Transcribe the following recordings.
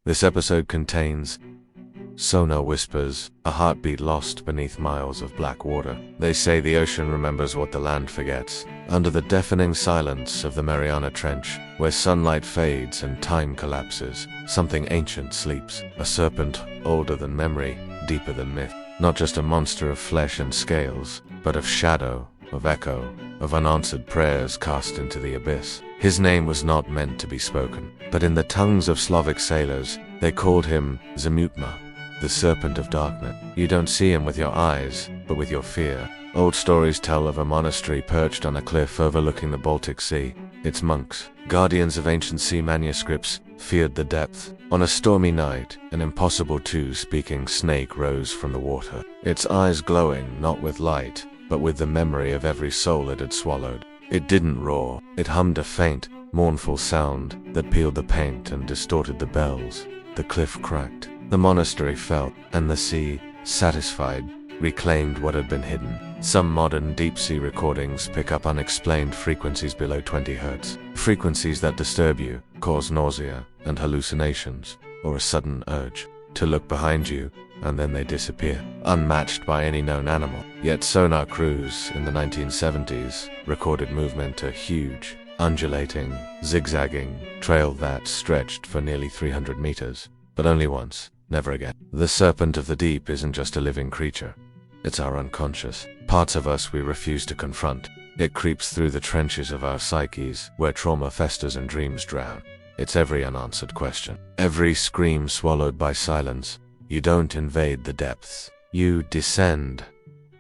This episode contains sonar whispers, a heartbeat lost beneath miles of black water. They say the ocean remembers what the land forgets. Under the deafening silence of the Mariana Trench, where sunlight fades and time collapses, something ancient sleeps. A serpent older than memory, deeper than myth. Not just a monster of flesh and scales, but of shadow, of echo, of unanswered prayers cast into the abyss. His name was not meant to be spoken, but in the tongues of Slavic sailors, they called him Zamutma, the Serpent of Darkness. You don't see him with your eyes, but with your fear. Old stories tell of a monastery perched on a cliff overlooking the Baltic Sea. Its monks, guardians of ancient sea manuscripts, feared the depth. On a stormy night, an impossible two-speaking snake rose from the water, its eyes glowing not with light, but with the memory of every soul it had swallowed. It didn't roar, it hummed a faint, mournful sound that peeled the paint and distorted the bells. The cliff cracked, the monastery fell, and the sea, satisfied, reclaimed what had been hidden. Some modern deep-sea recordings pick up unexplained frequencies below 20 Hz. Frequencies that disturb you, cause nausea and hallucinations, or a sudden urge to look behind you, and then they disappear, unmatched by any known animal. Yet sonar crews in the 1970s recorded movement to huge, undulating, zigzagging trail that stretched for nearly 300 meters. But only once, never again. The serpent of the deep isn't just a living creature. It's our unconscious, parts of us we refuse to confront. It creeps through the trenches of our psyches, where trauma festers and dreams drown. It's every unanswered question, every scream swallowed by silence. You don't invade the depths. You descend,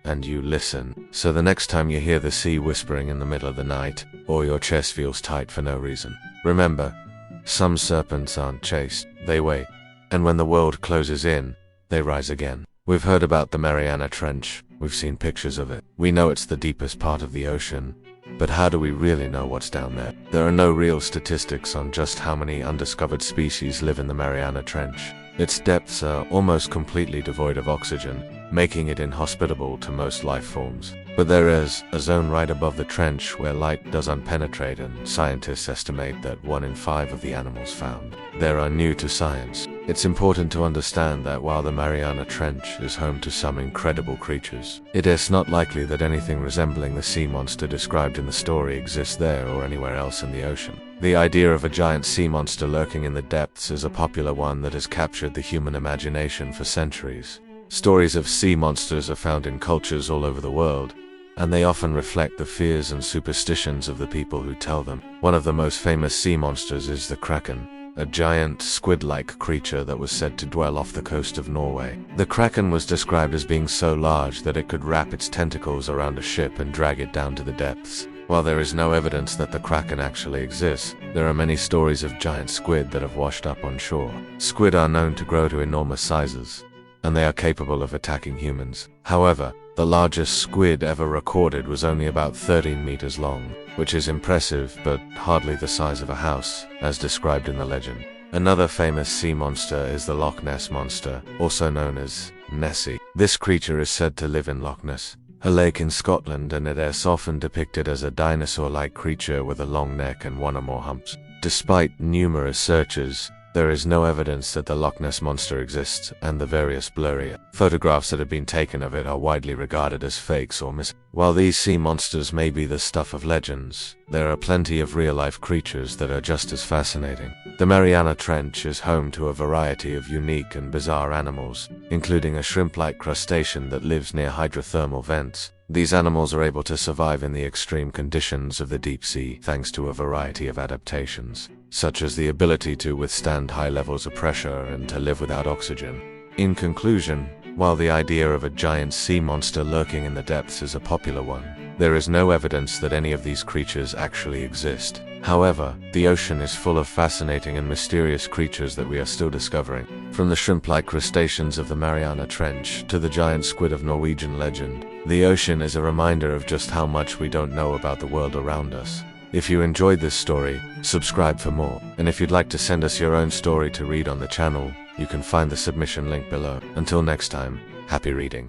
and you listen. So the next time you hear the sea whispering in the middle of the night, or your chest feels tight for no reason, remember, some serpents aren't chased, they wait. And when the world closes in, they rise again. We've heard about the Mariana Trench, we've seen pictures of it. We know it's the deepest part of the ocean, but how do we really know what's down there? There are no real statistics on just how many undiscovered species live in the Mariana Trench. Its depths are almost completely devoid of oxygen, making it inhospitable to most life forms. But there is a zone right above the trench where light doesn't penetrate, and scientists estimate that 1 in 5 of the animals found there are new to science. It's important to understand that while the Mariana Trench is home to some incredible creatures, it is not likely that anything resembling the sea monster described in the story exists there or anywhere else in the ocean. The idea of a giant sea monster lurking in the depths is a popular one that has captured the human imagination for centuries. Stories of sea monsters are found in cultures all over the world, and they often reflect the fears and superstitions of the people who tell them. One of the most famous sea monsters is the Kraken, a giant squid-like creature that was said to dwell off the coast of Norway. The Kraken was described as being so large that it could wrap its tentacles around a ship and drag it down to the depths. While there is no evidence that the Kraken actually exists, there are many stories of giant squid that have washed up on shore. Squid are known to grow to enormous sizes, and they are capable of attacking humans. However, the largest squid ever recorded was only about 13 meters long, which is impressive but hardly the size of a house, as described in the legend. Another famous sea monster is the Loch Ness Monster, also known as Nessie. This creature is said to live in Loch Ness, a lake in Scotland, and it is often depicted as a dinosaur-like creature with a long neck and 1 or more humps. Despite numerous searches, there is no evidence that the Loch Ness Monster exists, and the various blurry photographs that have been taken of it are widely regarded as fakes or While these sea monsters may be the stuff of legends, there are plenty of real-life creatures that are just as fascinating. The Mariana Trench is home to a variety of unique and bizarre animals, including a shrimp-like crustacean that lives near hydrothermal vents. These animals are able to survive in the extreme conditions of the deep sea thanks to a variety of adaptations, such as the ability to withstand high levels of pressure and to live without oxygen. In conclusion, while the idea of a giant sea monster lurking in the depths is a popular one, there is no evidence that any of these creatures actually exist. However, the ocean is full of fascinating and mysterious creatures that we are still discovering. From the shrimp-like crustaceans of the Mariana Trench to the giant squid of Norwegian legend, the ocean is a reminder of just how much we don't know about the world around us. If you enjoyed this story, subscribe for more. And if you'd like to send us your own story to read on the channel, you can find the submission link below. Until next time, happy reading.